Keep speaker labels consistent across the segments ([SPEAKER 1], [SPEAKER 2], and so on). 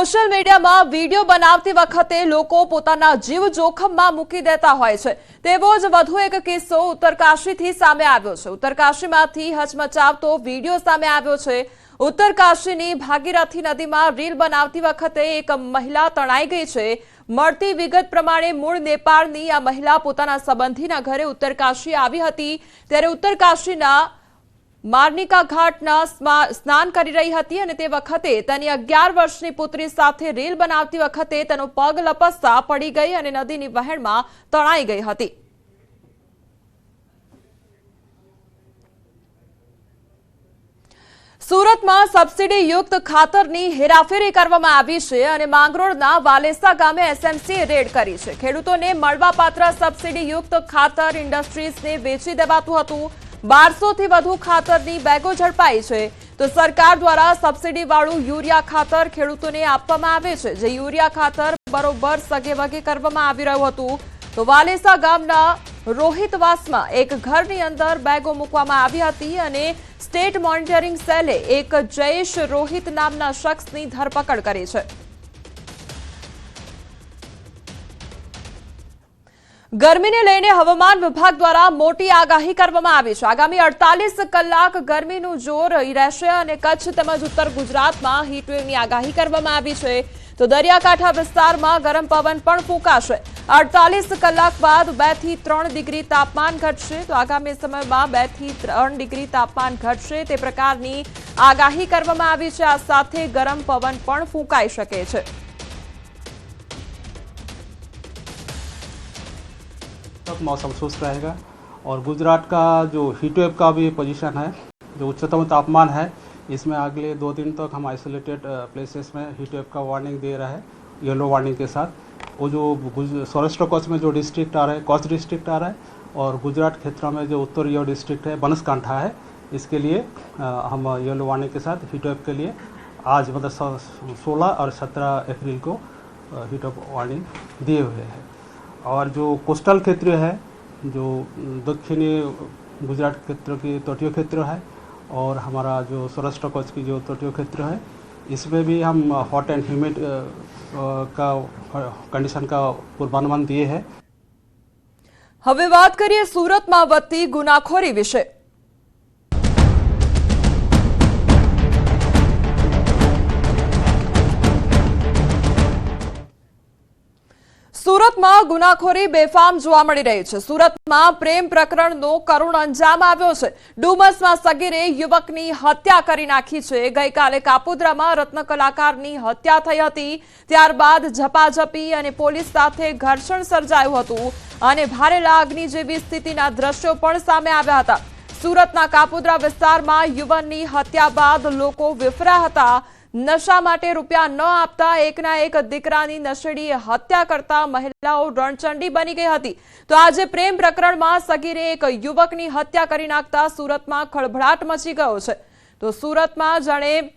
[SPEAKER 1] Social મીડિયામાં video બનાવતી વખતે લોકો પોતાના જીવ જોખમમાં મૂકી દેતા હોય છે। તેવો જ વધુ એક કિસ્સો ઉત્તરકાશીથી સામે આવ્યો છે। ઉત્તરકાશીમાંથી હચમચાવતો વિડીયો સામે આવ્યો છે। ઉત્તરકાશીની ભાગીરથી નદીમાં રીલ બનાવતી વખતે એક મહિલા તણાઈ ગઈ છે। મળતી વિગત પ્રમાણે મૂળ નેપાળની આ મહિલા પોતાના સંબંધીના ઘરે ઉત્તરકાશી આવી હતી। ત્યારે ઉત્તરકાશીના માર્નિકા ઘાટના સ્નાન કરી રહી હતી અને તે વખતે તેની 11 વર્ષની પુત્રી સાથે રીલ બનાવતી વખતે તેનો પગ લપસતા પડી ગઈ અને નદીની વહેણમાં તણાઈ ગઈ હતી। સુરતમાં સબસિડી યુક્ત ખાતરની હેરાફેરી કરવામાં આવી છે અને માંગરોળના વાલેસા ગામે એસએમસીએ રેડ કરી છે। ખેડૂતોને મળવાપાત્ર સબસિડી યુક્ત ખાતર ઇન્ડસ્ટ્રીઝને વેચી દેવાતું હતું। 1200 થી વધુ ખાતરની બેગો ઝડપાઈ છે। તો સરકાર દ્વારા સબસિડી વાળું યુરિયા ખાતર ખેડૂતોને આપવામાં આવે છે, જે યુરિયા ખાતર બરોબર સગેવગે કરવામાં આવી રહ્યું હતું। તો વાલેસા ગામના રોહિતવાસમાં એક ઘરની અંદર બેગો મૂકવામાં આવી હતી અને સ્ટેટ મોનિટરિંગ સેલે એક જયેશ રોહિત નામના શખ્સની ધરપકડ કરી છે। ગરમીને લઈને હવામાન વિભાગ દ્વારા મોટી આગાહી કરવામાં આવી છે। આગામી 48 કલાક ગરમીનું જોર રહેશે અને કચ્છ તેમજ ઉત્તર ગુજરાતમાં હીટવેવની આગાહી કરવામાં આવી છે। તો દરિયાકાંઠા વિસ્તારમાં ગરમ પવન પણ ફૂંકાશે। 48 કલાક બાદ 2 થી 3 ડિગ્રી તાપમાન ઘટશે। તો આગામી સમયમાં 2 થી 3 ડિગ્રી તાપમાન ઘટશે તે પ્રકારની આગાહી કરવામાં આવી છે। આ સાથે ગરમ પવન પણ ફૂંકાઈ શકે છે।
[SPEAKER 2] मौसम शुष्क रहेगा और गुजरात का जो हीटवेव का भी पोजीशन है, जो उच्चतम तापमान है, इसमें अगले 2 दिन तक हम आइसोलेटेड प्लेसेस में हीटवेव का वार्निंग दे रहा है, येलो वार्निंग के साथ। वो जो सौराष्ट्र कच्छ में जो डिस्ट्रिक्ट आ रहा है, कच्छ डिस्ट्रिक्ट आ रहा है, और गुजरात क्षेत्र में जो उत्तरीय डिस्ट्रिक्ट है, बनासकांठा है, इसके लिए हम येलो वार्निंग के साथ हीटवेव के लिए आज मतलब 16 और 17 अप्रैल को हीटवेव वार्निंग दिए हुए हैं। और जो कोस्टल क्षेत्र है, जो दक्षिणी गुजरात क्षेत्र की तटीय क्षेत्र है और हमारा जो सौराष्ट्र कच्छ की जो तटीय क्षेत्र है, इसमें भी हम हॉट एंड ह्यूमिड का कंडीशन का पूर्वानुमान दिए हैं।
[SPEAKER 1] હવે વાત કરીએ સુરતમાં વધતી ગુનાખોરી વિશે। સુરતમાં ગુનાખોરી બેફામ જોવા મળી રહી છે। સુરતમાં પ્રેમ પ્રકરણનો કરુણ અંજામ આવ્યો છે। ડુમસમાં સગીરે યુવકની હત્યા કરી નાખી છે। ગઈકાલે કાપોદ્રામાં રત્ન કલાકારની હત્યા થઈ હતી। ત્યારબાદ ઝપાઝપી અને પોલીસ સાથે ઘર્ષણ સર્જાયું હતું અને ભારે લાગણી જેવી સ્થિતિના દ્રશ્યો પણ સામે આવ્યા હતા। સુરતના કાપોદ્રા વિસ્તારમાં યુવાનની હત્યા બાદ લોકો વિફર્યા હતા। નશા માટે રૂપિયા ન આપતા એકના એક દીકરાની નશેડીએ હત્યા કરતા મહિલાઓ રણચંડી બની ગઈ હતી। તો આજે પ્રેમ પ્રકરણમાં સગીરે એક યુવકની હત્યા કરી નાખતા સુરતમાં ખળભળાટ મચી ગયો છે। તો સુરતમાં જાણે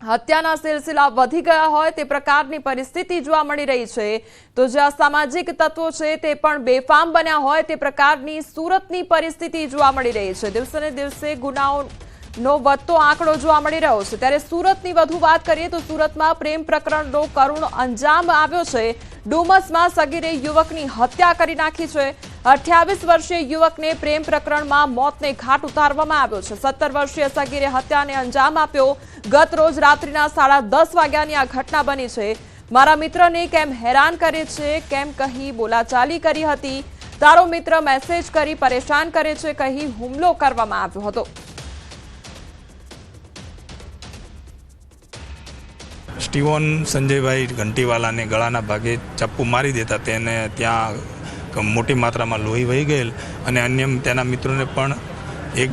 [SPEAKER 1] હત્યાના સિલસિલા વધી ગયા હોય તે પ્રકારની પરિસ્થિતિ જોવા મળી રહી છે। તો જ્યાં સામાજિક તત્વો છે તે પણ બેફામ બન્યા હોય તે પ્રકારની સુરતની પરિસ્થિતિ જોવા મળી રહી છે। દિવસે ને દિવસે ગુનાઓ નો વધતો આંકડો જોવા મળી રહ્યો છે। ત્યારે સુરતની વધુ વાત કરીએ તો સુરતમાં પ્રેમ પ્રકરણનો કરુણ અંજામ આવ્યો છે। ડુમસમાં સગીરે યુવકની હત્યા કરી નાખી છે। 28 વર્ષીય યુવકને પ્રેમ પ્રકરણમાં મોતને ઘાટ ઉતારવામાં આવ્યો છે। 17 વર્ષીય સગીરે હત્યાને અંજામ આપ્યો। ગત રોજ રાત્રિના 10:30 વાગ્યાની આ ઘટના બની છે। મારા મિત્રને કેમ હેરાન કરે છે, કેમ કહી બોલાચાલી કરી હતી, તારો મિત્ર મેસેજ કરી પરેશાન કરે છે કહી હુમલો કરવામાં આવ્યો હતો।
[SPEAKER 3] સ્ટીવન સંજયભાઈ ઘંટીવાલાને ગળાના ભાગે ચપ્પુ મારી દેતા તેને ત્યાં મોટી માત્રામાં લોહી વહી ગયેલ અને અન્ય તેના મિત્રોને પણ એક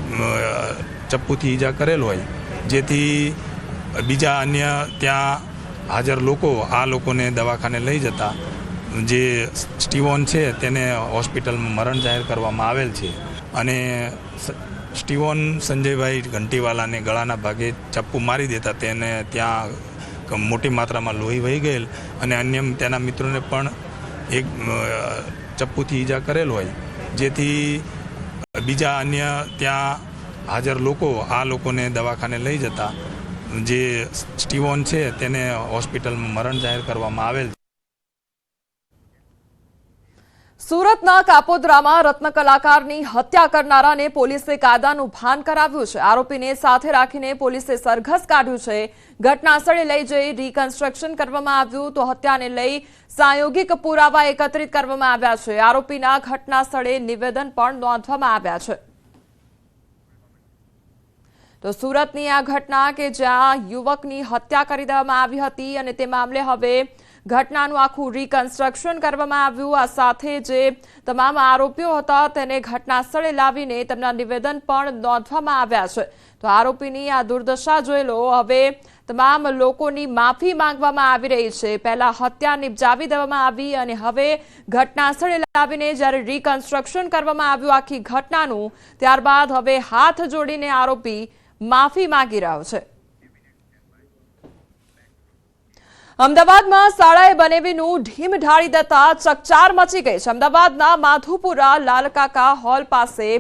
[SPEAKER 3] ચપ્પુથી ઈજા કરેલ હોય, જેથી બીજા અન્ય ત્યાં હાજર લોકો આ લોકોને દવાખાને લઈ જતા જે સ્ટીવન છે તેને હોસ્પિટલમાં મરણ જાહેર કરવામાં આવેલ છે। અને સ્ટીવન સંજયભાઈ ઘંટીવાલાને ગળાના ભાગે ચપ્પુ મારી દેતા તેને ત્યાં મોટી માત્રામાં લોહી વહી ગયેલ અને અન્ય તેના મિત્રોને પણ એક ચપ્પુથી ઈજા કરેલ હોય, જેથી બીજા અન્ય ત્યાં હાજર લોકો આ લોકોને દવાખાને લઈ જતા જે સ્ટીવન છે તેને હોસ્પિટલમાં મરણ જાહેર કરવામાં આવેલ.
[SPEAKER 1] સુરતના કાપોદ્રામાં રત્ન કલાકારની હત્યા કરનારાને પોલીસે કાયદાનું ભાન કરાવ્યું છે. આરોપીને સાથે રાખીને પોલીસે સરઘસ કાઢ્યું છે. ઘટનાસ્થળે લઈ જઈ રિકન્સ્ટ્રક્શન કરવામાં આવ્યું તો હત્યાને લઈ પ્રાયોગિક પુરાવા એકત્રિત કરવામાં આવ્યા છે. આરોપીના ઘટનાસ્થળે નિવેદન પણ નોંધવામાં આવ્યા છે. તો સુરતની આ ઘટના કે જ્યાં યુવકની હત્યા કરી દેવામાં આવી હતી અને તે મામલે હવે ઘટનાનું આખું રિકન્સ્ટ્રક્શન કરવામાં આવ્યું. આ સાથે જે તમામ આરોપીઓ હતા તેને ઘટના સ્થળે લાવીને તેમના નિવેદન પણ નોંધવામાં આવ્યા છે. તો આરોપીની આ દુર્દશા જોઈ લો. હવે તમામ લોકોની માફી માંગવામાં આવી રહી છે. પહેલા હત્યા નિપજાવી દેવામાં આવી અને હવે ઘટના સ્થળે લાવીને જ્યારે રિકન્સ્ટ્રક્શન કરવામાં આવ્યું આખી ઘટનાનું, ત્યારબાદ હવે હાથ જોડીને આરોપી માફી માંગી રહ્યો છે. અમદાવાદમાં શાળાએ બનેવીનું ઢીમ ઢાળી દેતા ચકચાર મચી ગઈ છે. અમદાવાદના માધુપુરા લાલકાકા હોલ પાસે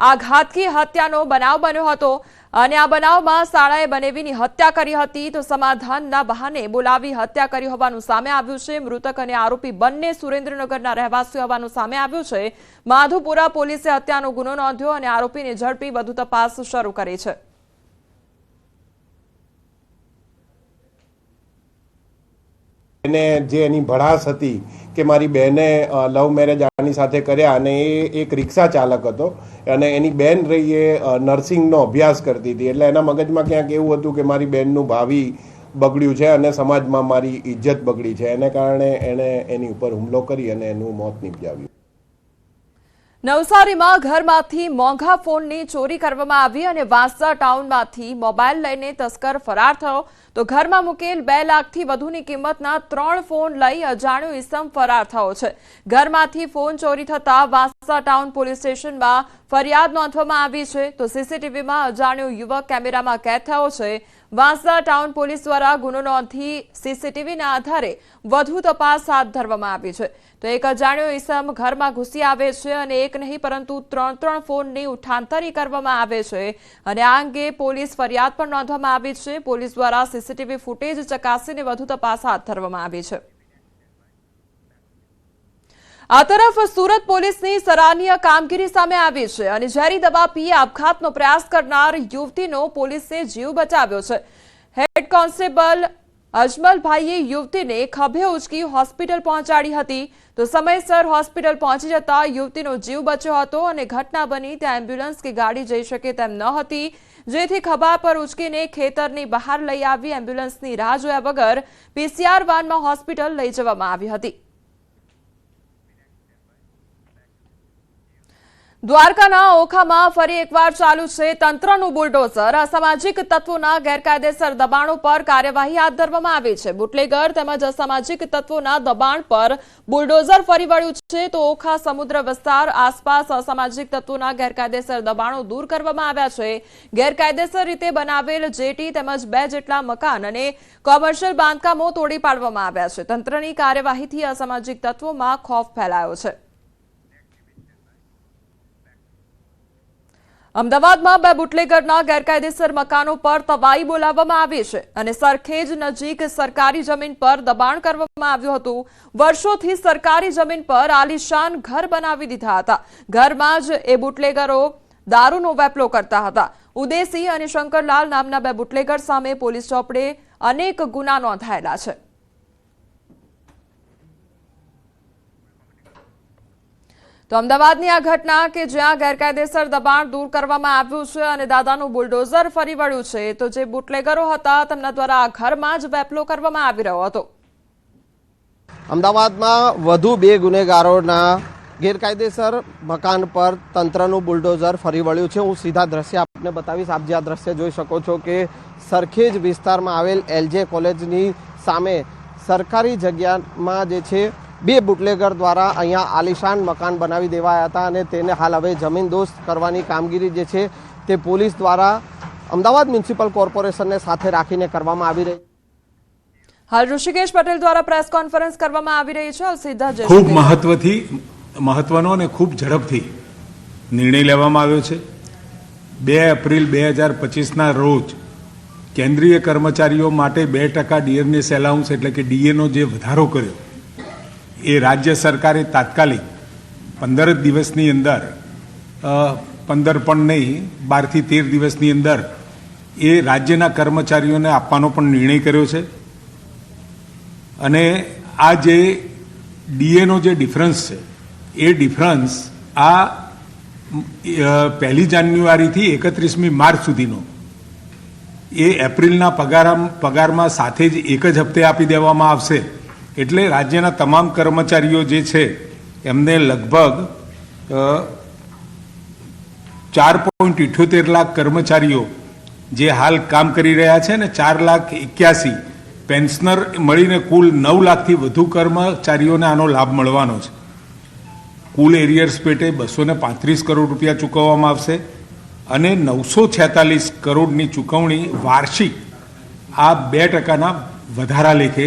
[SPEAKER 1] આ ઘાતકી હત્યાનો બનાવ બન્યો હતો અને આ બનાવમાં શાળાએ બનેવીની હત્યા કરી હતી તો સમાધાનના બહાને બોલાવી હત્યા કરી હોવાનું સામે આવ્યું છે. મૃતક અને આરોપી બંને સુરેન્દ્રનગરના રહેવાસી હોવાનું સામે આવ્યું છે. માધુપુરા પોલીસે હત્યાનો ગુનો નોંધ્યો અને આરોપીને ઝડપી વધુ તપાસ શરૂ કરી છે.
[SPEAKER 4] એને જે એની ભડાસ હતી કે મારી બહેને લવ મેરેજ આની સાથે કર્યા અને એ એક રિક્ષા ચાલક હતો અને એની બહેન રહી એ નર્સિંગનો અભ્યાસ કરતી હતી, એટલે એના મગજમાં ક્યાંક એવું હતું કે મારી બહેનનું ભાવિ બગડ્યું છે અને સમાજમાં મારી ઇજ્જત બગડી છે. એને કારણે એણે એની ઉપર હુમલો કરી અને એનું મોત નિપજાવ્યું.
[SPEAKER 1] નવસારીમાં ઘરમાંથી મોંઘા ફોનની ચોરી કરવામાં આવી અને વાંસદા ટાઉનમાંથી મોબાઈલ લઈને તસ્કર ફરાર થયો. તો ઘરમાં મૂકેલ 2 લાખથી વધુની કિંમતના 3 ફોન લઈ અજાણ્યો ઇસમ ફરાર થયો છે. ઘરમાંથી ફોન ચોરી થતા વાંસદા ટાઉન પોલીસ સ્ટેશનમાં ફરિયાદ નોંધવામાં આવી છે. તો સીસીટીવીમાં અજાણ્યો યુવક કેમેરામાં કેદ થયો છે. વાંસદા ટાઉન પોલીસ દ્વારા ગુનો નોંધી સીસીટીવીના આધારે વધુ તપાસ હાથ ધરવામાં આવી છે. તો એક અજાણ્યો ઇસમ ઘરમાં ઘૂસી આવે છે અને એક નહીં પરંતુ 3 ફોનની ઉઠાંતરી કરવામાં આવે છે અને આ અંગે પોલીસ ફરિયાદ પણ નોંધવામાં આવી છે. પોલીસ દ્વારા સીસીટીવી ફૂટેજ ચકાસીને વધુ તપાસ હાથ ધરવામાં આવી છે. આ તરફ સુરત પોલીસની સરાહનીય કામગીરી સામે આવી છે અને ઝેરી દવા પી આપઘાતનો પ્રયાસ કરનાર યુવતીનો પોલીસે જીવ બચાવ્યો છે. હેડ કોન્સ્ટેબલ અજમલભાઈએ યુવતીને ખભે ઉચકી હોસ્પિટલ પહોંચાડી હતી. તો સમયસર હોસ્પિટલ પહોંચી જતા યુવતીનો જીવ બચ્યો હતો અને ઘટના બની ત્યાં એમ્બ્યુલન્સ કે ગાડી જઈ શકે તેમ ન હતી, જેથી ખભા પર ઉચકીને ખેતરની બહાર લઈ આવી એમ્બ્યુલન્સની રાહ જોયા વગર પીસીઆર વાનમાં હોસ્પિટલ લઈ જવામાં આવી હતી. દ્વારકાના ઓખામાં ફરી એકવાર ચાલુ છે તંત્રનું બુલડોઝર. અસામાજિક તત્વોના ગેરકાયદેસર દબાણો પર કાર્યવાહી હાથ ધરવામાં આવી છે. બુટલેગર તેમજ અસામાજિક તત્વોના દબાણ પર બુલડોઝર ફરી વળ્યું છે. તો ઓખા સમુદ્ર વિસ્તાર આસપાસ અસામાજિક તત્વોના ગેરકાયદેસર દબાણો દૂર કરવામાં આવ્યા છે. ગેરકાયદેસર રીતે બનાવેલ જેટી તેમજ 2 જેટલા મકાન અને કોમર્શિયલ બાંધકામો તોડી પાડવામાં આવ્યા છે. તંત્રની કાર્યવાહીથી અસામાજિક તત્વોમાં ખોફ ફેલાયો છે. અમદાવાદમાં 2 બુટલેગરના ગેરકાયદેસર મકાનો પર તવાઈ બોલાવવામાં આવી છે અને સરખેજ નજીક સરકારી જમીન પર દબાણ કરવામાં આવ્યું હતું. વર્ષોથી સરકારી જમીન પર આલીશાન ઘર બનાવી દીધા હતા. ઘરમાં જ એ બુટલેગરો દારૂનો વેપલો કરતા હતા. ઉદેસી અને શંકરલાલ નામના 2 બુટલેગર સામે પોલીસ ચોપડે અનેક ગુના નોંધાયેલા છે. તો અમદાવાદની આ ઘટના કે જ્યાં ગેરકાયદેસર દબાણ દૂર કરવામાં આવ્યું છે અને દાદાનું બુલડોઝર ફરી વળ્યું છે. તો જે બુટલેગરો હતા તેમના દ્વારા આ ઘરમાં જ વેપલો કરવામાં આવી રહ્યો હતો.
[SPEAKER 5] અમદાવાદમાં વધુ 2 ગુનેગારોના ગેરકાયદેસર મકાન પર તંત્રનું બુલડોઝર ફરી વળ્યું છે. હું સીધા દ્રશ્ય આપને બતાવીશ. આપ જે આ દ્રશ્ય જોઈ શકો છો કે સરખેજ વિસ્તારમાં આવેલ એલજે કોલેજની સામે સરકારી જગ્યામાં જે છે 2 બુટલેગર દ્વારા અહીંયા આલિશાન મકાન બનાવી દેવાયા હતા અને તેને હાલ હવે જમીનદોસ્ત કરવાની કામગીરી જે છે તે પોલીસ દ્વારા અમદાવાદ મ્યુનિસિપલ કોર્પોરેશનને સાથે રાખીને કરવામાં આવી રહી.
[SPEAKER 1] હાલ ઋષિકેશ પટેલ દ્વારા પ્રેસ કોન્ફરન્સ કરવામાં આવી રહી છે. સીધા
[SPEAKER 6] ખૂબ મહત્વનો અને ખૂબ ઝડપથી નિર્ણય લેવામાં આવ્યો છે. 2 એપ્રિલ 2025ના રોજ કેન્દ્રીય કર્મચારીઓ માટે 2% ડિયરનેસ એલાઉન્સ એટલે કે ડીએનો જે વધારો કર્યો એ રાજ્ય સરકારે તાત્કાલિક 15 દિવસની અંદર 15 પણ નહીં 12 થી 13 દિવસની અંદર એ રાજ્યના કર્મચારીઓને આપવાનો પણ નિર્ણય કર્યો છે. અને આ જે ડીએનો જે ડિફરન્સ છે એ ડિફરન્સ આ 1 જાન્યુઆરીથી 31મી માર્ચ સુધીનો એ એપ્રિલના પગારમાં સાથે જ એક જ હપ્તે આપી દેવામાં આવશે. એટલે રાજ્યના તમામ કર્મચારીઓ જે છે એમને લગભગ 4.78 લાખ કર્મચારીઓ જે હાલ કામ કરી રહ્યા છે ને 4,81,000 પેન્શનર મળીને કુલ 9 લાખથી વધુ કર્મચારીઓને આનો લાભ મળવાનો છે. કુલ એરિયર્સ પેટે 235 કરોડ રૂપિયા ચૂકવવામાં આવશે અને 946 કરોડની ચૂકવણી વાર્ષિક આ 2%ના વધારા લેખે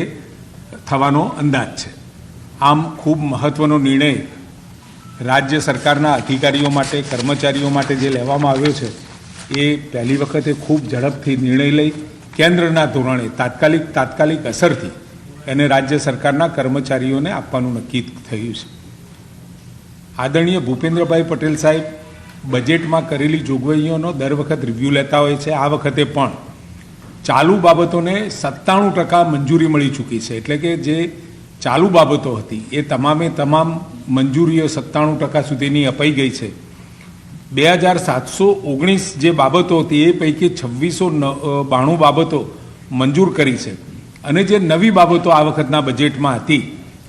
[SPEAKER 6] થવાનો અંદાજ છે. આમ ખૂબ મહત્વનો નિર્ણય રાજ્ય સરકારના અધિકારીઓ માટે કર્મચારીઓ માટે જે લેવામાં આવ્યો છે એ પહેલી વખતે ખૂબ ઝડપથી નિર્ણય લઈ કેન્દ્રના ધોરણે તાત્કાલિક અસરથી એને રાજ્ય સરકારના કર્મચારીઓને આપવાનું નક્કી થયું છે. આદરણીય ભૂપેન્દ્રભાઈ પટેલ સાહેબ બજેટમાં કરેલી જોગવાઈઓનો દર વખત રિવ્યૂ લેતા હોય છે. આ વખતે પણ ચાલુ બાબતોને 97% મંજૂરી મળી ચૂકી છે. એટલે કે જે ચાલુ બાબતો હતી એ તમામ મંજૂરીઓ 97% સુધીની અપાઈ ગઈ છે. 2719 જે બાબતો હતી એ પૈકી 2692 બાબતો મંજૂર કરી છે અને જે નવી બાબતો આ વખતના બજેટમાં હતી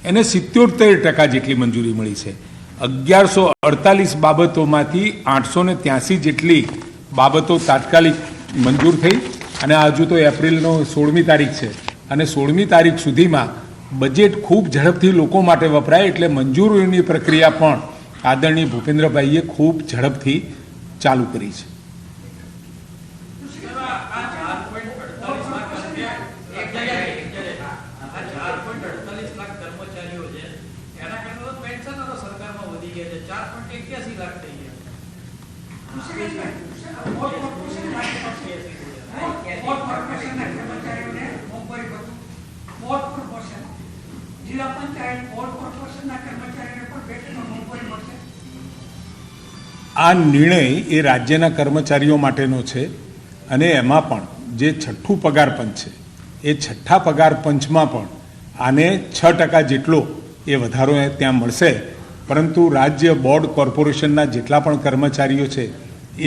[SPEAKER 6] એને 77% જેટલી મંજૂરી મળી છે. 1148 બાબતોમાંથી 883 જેટલી બાબતો તાત્કાલિક મંજૂર થઈ અને હજુ તો એપ્રિલનો 16મી તારીખ છે અને 16મી તારીખ સુધીમાં બજેટ ખૂબ ઝડપથી લોકો માટે વપરાય એટલે મંજૂરીની પ્રક્રિયા પણ આદરણીય ભૂપેન્દ્રભાઈએ ખૂબ ઝડપથી ચાલુ કરી છે. આ નિર્ણય એ રાજ્યના કર્મચારીઓ માટેનો છે અને એમાં પણ જે 6ઠ્ઠું પગાર પંચ છે એ 6ઠ્ઠા પગાર પંચમાં પણ આને 6% જેટલો એ વધારો ત્યાં મળશે. પરંતુ રાજ્ય બોર્ડ કોર્પોરેશનના જેટલા પણ કર્મચારીઓ છે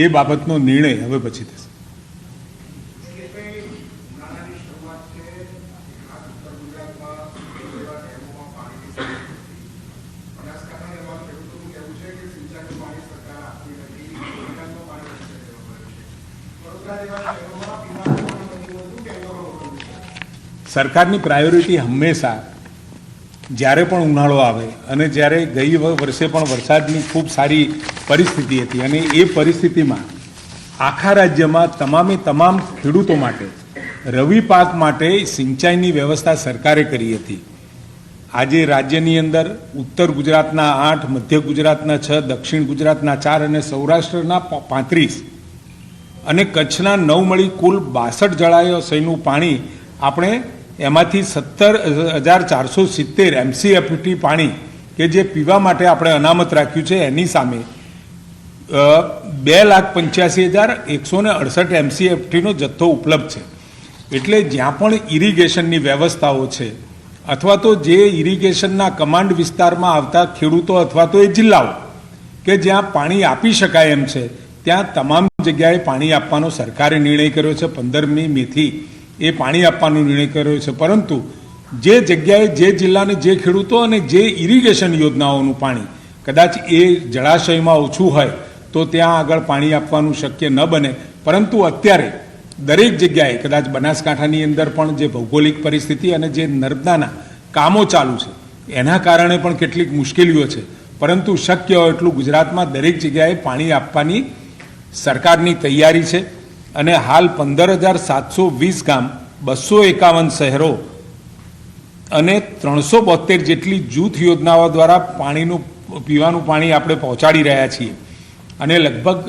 [SPEAKER 6] એ બાબતનો નિર્ણય હવે પછી થશે. સરકારની પ્રાયોરિટી હંમેશા જ્યારે પણ ઉનાળો આવે અને જ્યારે ગઈ વર્ષે પણ વરસાદની ખૂબ સારી પરિસ્થિતિ હતી અને એ પરિસ્થિતિમાં આખા રાજ્યમાં તમામ ખેડૂતો માટે રવિ પાક માટે સિંચાઈની વ્યવસ્થા સરકારે કરી હતી. આજે રાજ્યની અંદર ઉત્તર ગુજરાતના 8, મધ્ય ગુજરાતના 6, દક્ષિણ ગુજરાતના 4 અને સૌરાષ્ટ્રના 35 અને કચ્છના 9 મળી કુલ 62 જળાશયનું પાણી આપણે એમાંથી 17,470 MCFT પાણી કે જે પીવા માટે આપણે અનામત રાખ્યું છે એની સામે 2,85,168 MCFTનો જથ્થો ઉપલબ્ધ છે. એટલે જ્યાં પણ ઇરિગેશનની વ્યવસ્થાઓ છે અથવા તો જે ઇરિગેશનના કમાન્ડ વિસ્તારમાં આવતા ખેડૂતો અથવા તો એ જિલ્લાઓ કે જ્યાં પાણી આપી શકાય એમ છે ત્યાં તમામ જગ્યાએ પાણી આપવાનો સરકારે નિર્ણય કર્યો છે. 15મી મેથી એ પાણી આપવાનો નિર્ણય કર્યો છે. પરંતુ જે જગ્યાએ જે જિલ્લાને જે ખેડૂતો અને જે ઇરિગેશન યોજનાઓનું પાણી કદાચ એ જળાશયમાં ઓછું હોય તો ત્યાં આગળ પાણી આપવાનું શક્ય ન બને. પરંતુ અત્યારે દરેક જગ્યાએ કદાચ બનાસકાંઠાની અંદર પણ જે ભૌગોલિક પરિસ્થિતિ અને જે નર્મદાના કામો ચાલુ છે એના કારણે પણ કેટલીક મુશ્કેલીઓ છે. પરંતુ શક્ય હોય એટલું ગુજરાતમાં દરેક જગ્યાએ પાણી આપવાની સરકારની તૈયારી છે અને હાલ 15,720 ગામ, 251 શહેરો અને 372 જેટલી જૂથ યોજનાઓ દ્વારા પીવાનું પાણી આપણે પહોંચાડી રહ્યા છીએ અને લગભગ